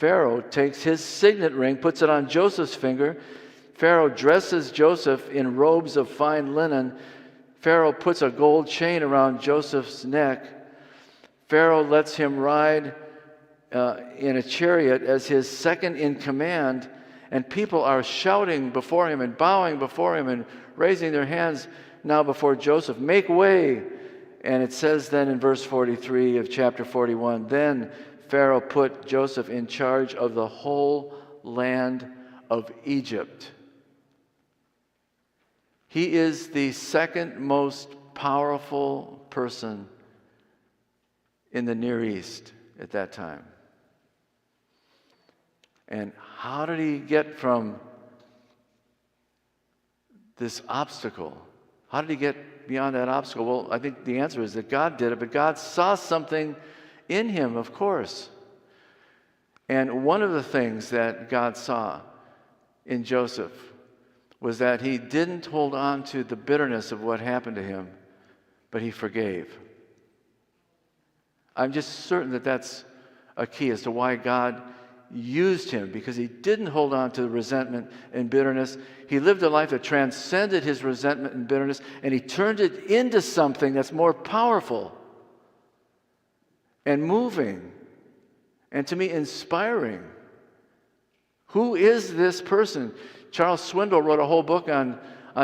Pharaoh takes his signet ring, puts it on Joseph's finger. Pharaoh dresses Joseph in robes of fine linen. Pharaoh puts a gold chain around Joseph's neck. Pharaoh lets him ride in a chariot as his second in command, and people are shouting before him and bowing before him and raising their hands now before Joseph. Make way! And it says then in verse 43 of chapter 41, then Pharaoh put Joseph in charge of the whole land of Egypt. He is the second most powerful person in the Near East at that time. And how did he get from this obstacle? How did he get beyond that obstacle? Well, I think the answer is that God did it, but God saw something in him, of course. And one of the things that God saw in Joseph was that he didn't hold on to the bitterness of what happened to him, but he forgave. I'm just certain that that's a key as to why God used him, because he didn't hold on to resentment and bitterness. He lived a life that transcended his resentment and bitterness, and he turned it into something that's more powerful and moving, and to me, inspiring. Who is this person? Charles Swindoll wrote a whole book on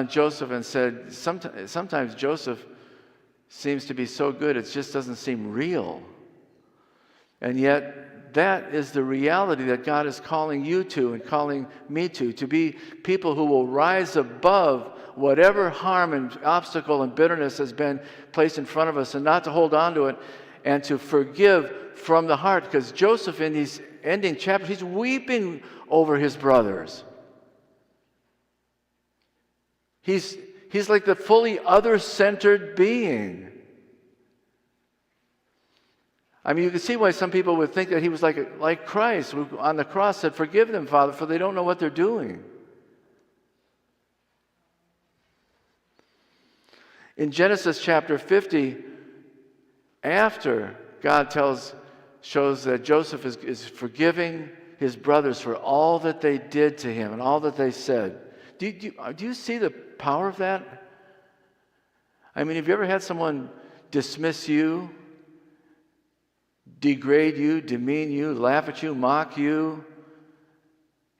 Joseph and said, sometimes Joseph seems to be so good, it just doesn't seem real. And yet, that is the reality that God is calling you to and calling me to be people who will rise above whatever harm and obstacle and bitterness has been placed in front of us, and not to hold on to it, and to forgive from the heart. Because Joseph, in these ending chapters, he's weeping over his brothers. He's like the fully other-centered being. I mean, you can see why some people would think that he was like Christ, who on the cross said, "Forgive them, Father, for they don't know what they're doing." In Genesis chapter 50, after God shows that Joseph is forgiving his brothers for all that they did to him and all that they said. Do you see the power of that? I mean, have you ever had someone dismiss you, degrade you, demean you, laugh at you, mock you?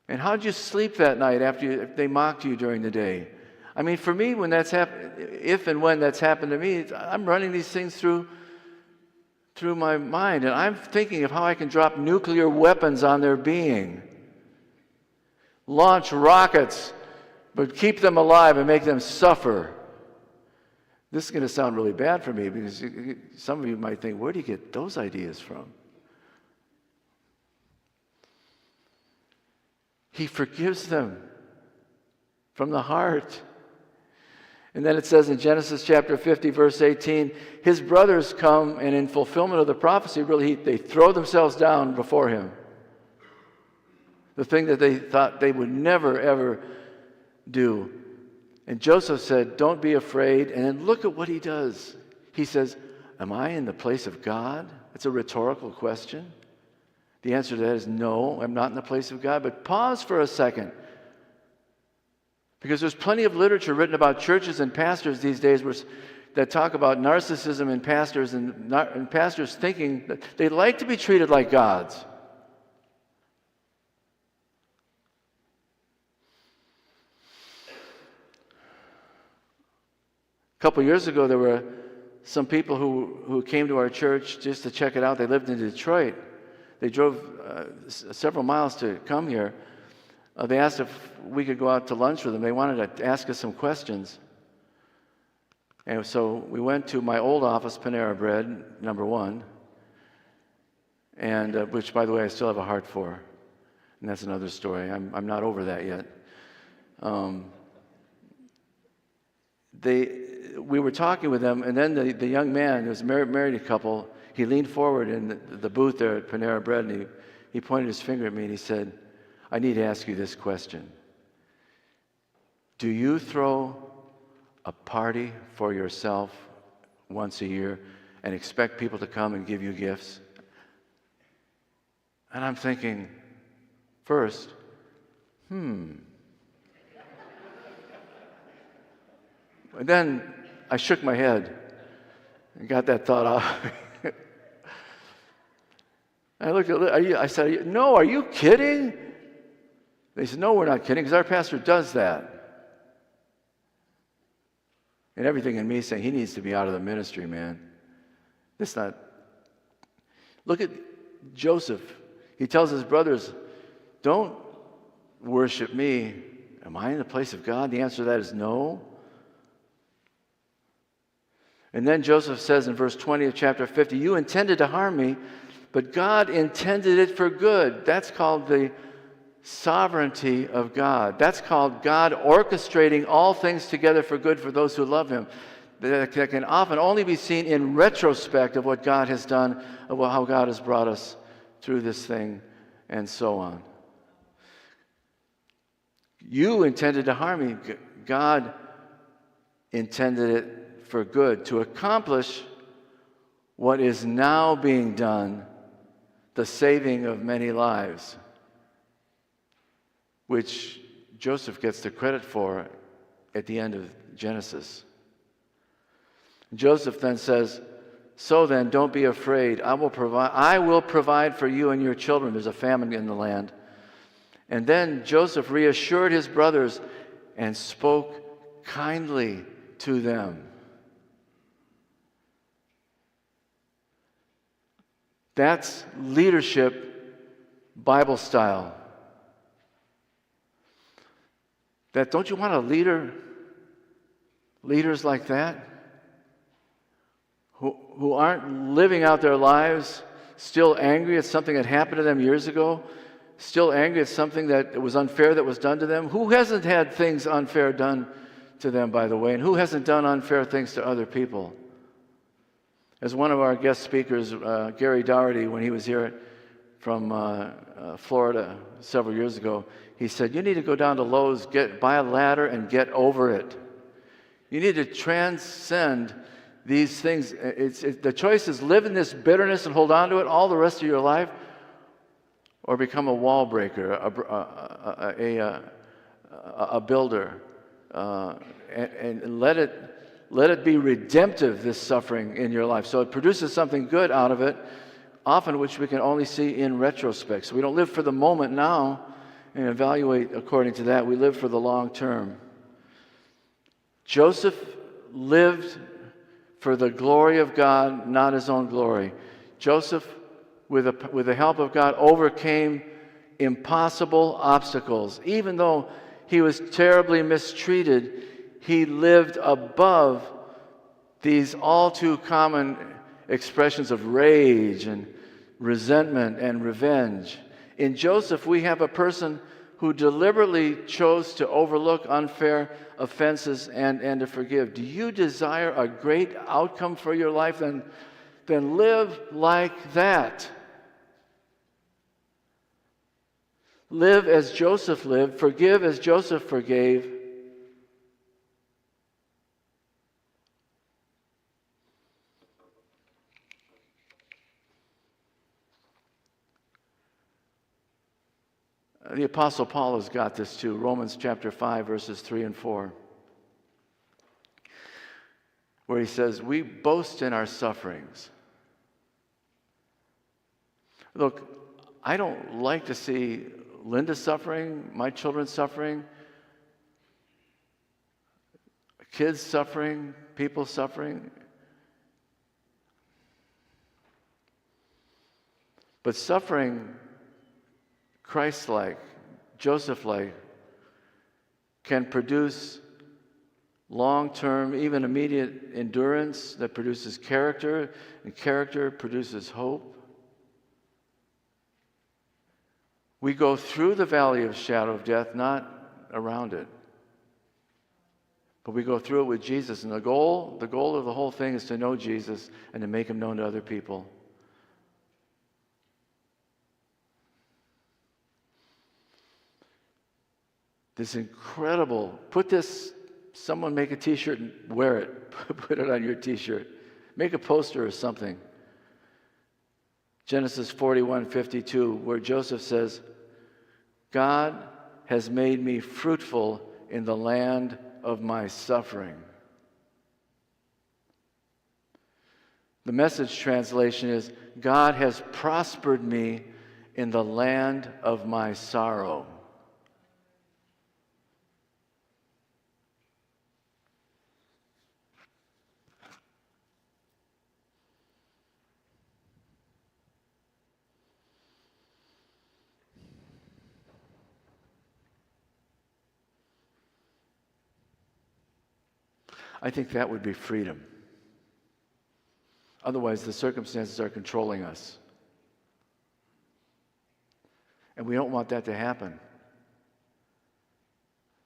And how did you sleep that night after they mocked you during the day? I mean, for me, when that's happened, if and when that's happened to me, I'm running these things through my mind, and I'm thinking of how I can drop nuclear weapons on their being, launch rockets, but keep them alive and make them suffer. This is going to sound really bad for me, because some of you might think, where do you get those ideas from? He forgives them from the heart. And then it says in Genesis chapter 50, verse 18, his brothers come, and in fulfillment of the prophecy, really, they throw themselves down before him. The thing that they thought they would never, ever do. And Joseph said, don't be afraid. And then look at what he does. He says, am I in the place of God? It's a rhetorical question. The answer to that is no, I'm not in the place of God. But pause for a second. Because there's plenty of literature written about churches and pastors these days that talk about narcissism in pastors, and pastors thinking that they like to be treated like gods. A couple years ago, there were some people who came to our church just to check it out. They lived in Detroit. They drove several miles to come here. They asked if we could go out to lunch with them. They wanted to ask us some questions. And so we went to my old office, Panera Bread, number 1, and which, by the way, I still have a heart for. And that's another story. I'm not over that yet. We were talking with them, and then the young man, who was married a couple, he leaned forward in the booth there at Panera Bread, and he pointed his finger at me, and he said, I need to ask you this question. Do you throw a party for yourself once a year and expect people to come and give you gifts? And I'm thinking, First, And then I shook my head and got that thought out. I looked at I said, no, are you kidding? They said, no, we're not kidding, because our pastor does that. And everything in me saying, he needs to be out of the ministry, man. It's not. Look at Joseph. He tells his brothers, don't worship me. Am I in the place of God? The answer to that is no. And then Joseph says in verse 20 of chapter 50, you intended to harm me, but God intended it for good. That's called the sovereignty of God. That's called God orchestrating all things together for good for those who love him. That can often only be seen in retrospect of what God has done, of how God has brought us through this thing, and so on. You intended to harm me. God intended it for good, to accomplish what is now being done, the saving of many lives, which Joseph gets the credit for at the end of Genesis. Joseph then says, so then, don't be afraid. I will provide for you and your children. There's a famine in the land. And then Joseph reassured his brothers and spoke kindly to them. That's leadership Bible style. Don't you want a leader? Leaders like that? Who aren't living out their lives, still angry at something that happened to them years ago, still angry at something that was unfair that was done to them. Who hasn't had things unfair done to them, by the way, and who hasn't done unfair things to other people? As one of our guest speakers, Gary Doherty, when he was here from Florida several years ago, he said, you need to go down to Lowe's, buy a ladder and get over it. You need to transcend these things. The choice is live in this bitterness and hold on to it all the rest of your life, or become a wall breaker, a builder, and let it be redemptive, this suffering in your life. So it produces something good out of it, often which we can only see in retrospect. So we don't live for the moment now and evaluate according to that. We live for the long term. Joseph lived for the glory of God, not his own glory. Joseph, with the help of God, overcame impossible obstacles. Even though he was terribly mistreated, he lived above these all too common expressions of rage and resentment and revenge. In Joseph, we have a person who deliberately chose to overlook unfair offenses and to forgive. Do you desire a great outcome for your life? Then live like that. Live as Joseph lived. Forgive as Joseph forgave. The Apostle Paul has got this too. Romans chapter 5, verses 3 and 4. Where he says, we boast in our sufferings. Look, I don't like to see Linda suffering, my children suffering, kids suffering, people suffering. But suffering Christ-like, Joseph-like, can produce long-term, even immediate endurance that produces character, and character produces hope. We go through the valley of shadow of death, not around it. But we go through it with Jesus. And the goal of the whole thing is to know Jesus and to make him known to other people. This incredible, someone make a t-shirt and wear it. Put it on your t-shirt. Make a poster or something. Genesis 41:52, where Joseph says, God has made me fruitful in the land of my suffering. The Message translation is, God has prospered me in the land of my sorrow. I think that would be freedom. Otherwise, the circumstances are controlling us. And we don't want that to happen.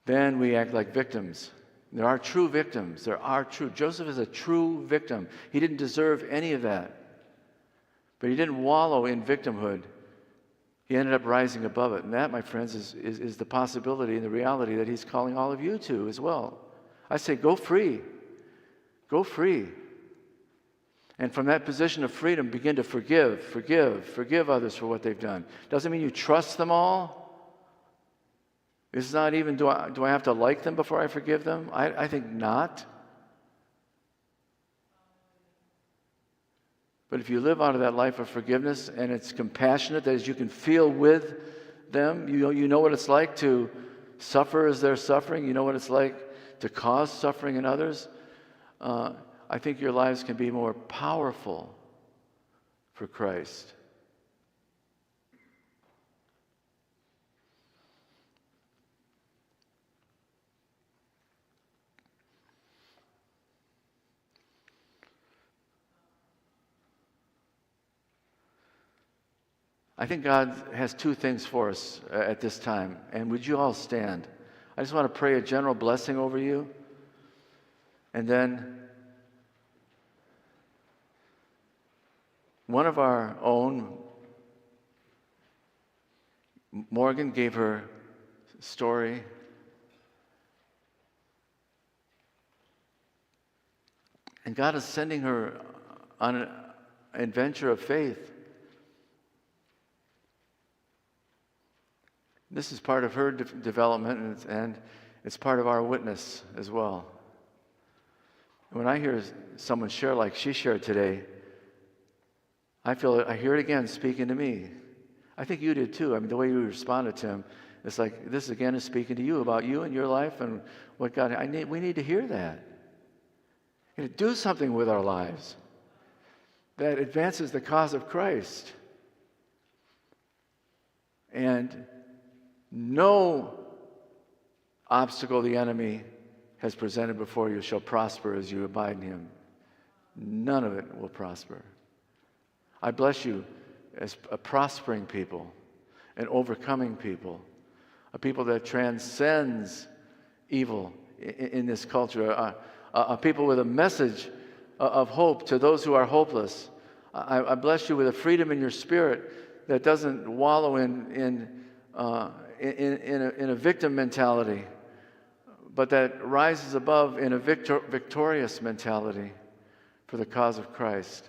Then we act like victims. There are true victims. There are true. Joseph is a true victim. He didn't deserve any of that. But he didn't wallow in victimhood. He ended up rising above it. And that, my friends, is the possibility and the reality that he's calling all of you to as well. I say, go free. Go free. And from that position of freedom, begin to forgive others for what they've done. Doesn't mean you trust them all. It's not even, do I have to like them before I forgive them? I think not. But if you live out of that life of forgiveness and it's compassionate, that is, you can feel with them, you know what it's like to suffer as they're suffering, you know what it's like to cause suffering in others, I think your lives can be more powerful for Christ. I think God has two things for us at this time. And would you all stand? I just want to pray a general blessing over you. And then one of our own, Morgan, gave her story. And God is sending her on an adventure of faith. This is part of her development, and it's part of our witness as well. When I hear someone share like she shared today, I hear it again speaking to me. I think you did too. I mean, the way you responded to him, it's like this again is speaking to you about you and your life and what God. We need to hear that. And do something with our lives that advances the cause of Christ. And no obstacle the enemy has presented before you shall prosper as you abide in him. None of it will prosper. I bless you as a prospering people, an overcoming people, a people that transcends evil in this culture, a people with a message of hope to those who are hopeless. I bless you with a freedom in your spirit that doesn't wallow in a victim mentality, but that rises above in a victorious mentality for the cause of Christ.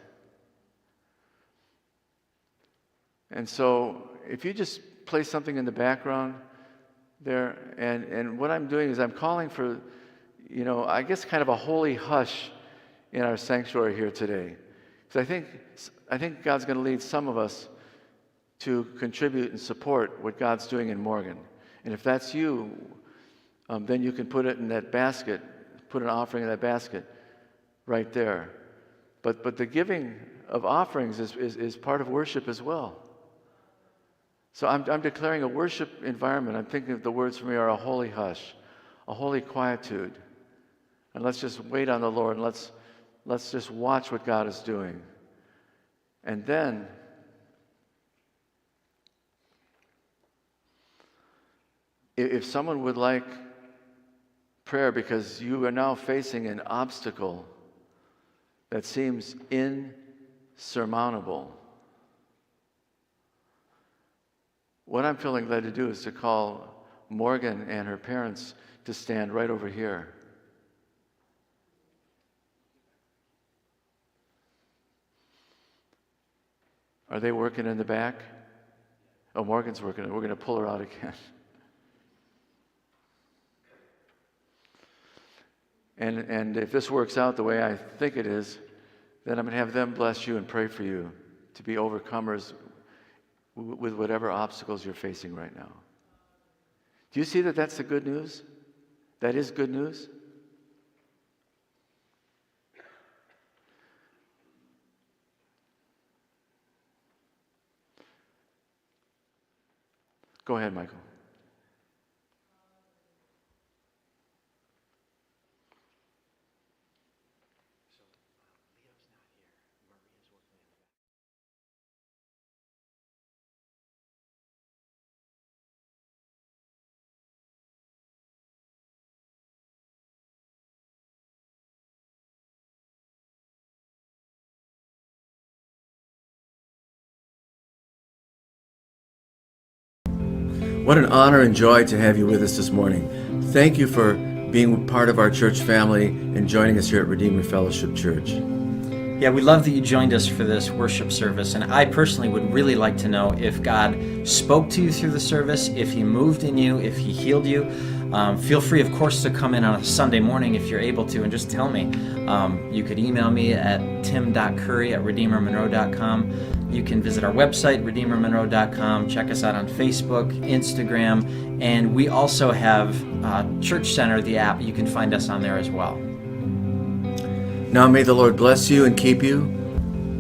And so if you just play something in the background there, and what I'm doing is I'm calling for, I guess kind of a holy hush in our sanctuary here today. Because I think God's going to lead some of us to contribute and support what God's doing in Morgan. And if that's you, then you can put it in that basket, put an offering in that basket right there. But the giving of offerings is part of worship as well. So I'm declaring a worship environment. I'm thinking of the words for me are a holy hush, a holy quietude. And let's just wait on the Lord, and let's just watch what God is doing. And then if someone would like prayer because you are now facing an obstacle that seems insurmountable, what I'm feeling led to do is to call Morgan and her parents to stand right over here. Are they working in the back? Oh, Morgan's working. We're going to pull her out again. And if this works out the way I think it is, then I'm going to have them bless you and pray for you to be overcomers with whatever obstacles you're facing right now. Do you see that that's the good news? That is good news? Go ahead, Michael. What an honor and joy to have you with us this morning. Thank you for being part of our church family and joining us here at Redeemer Fellowship Church. Yeah, we love that you joined us for this worship service, and I personally would really like to know if God spoke to you through the service, if He moved in you, if He healed you. Feel free, of course, to come in on a Sunday morning if you're able to, and just tell me. You could email me at tim.curry@redeemermonroe.com. You can visit our website, redeemermonroe.com. Check us out on Facebook, Instagram, and we also have Church Center, the app. You can find us on there as well. Now may the Lord bless you and keep you.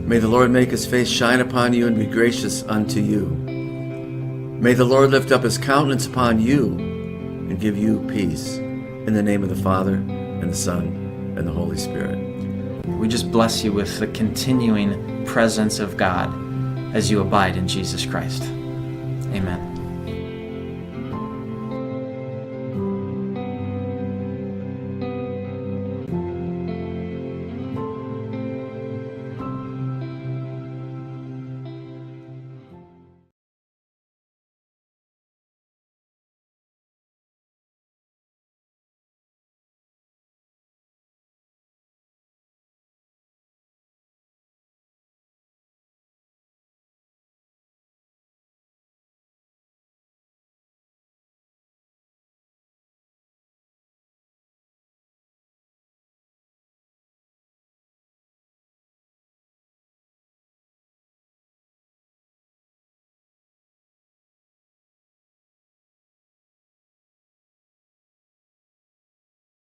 May the Lord make His face shine upon you and be gracious unto you. May the Lord lift up His countenance upon you and give you peace. In the name of the Father, and the Son, and the Holy Spirit. We just bless you with the continuing presence of God as you abide in Jesus Christ. Amen.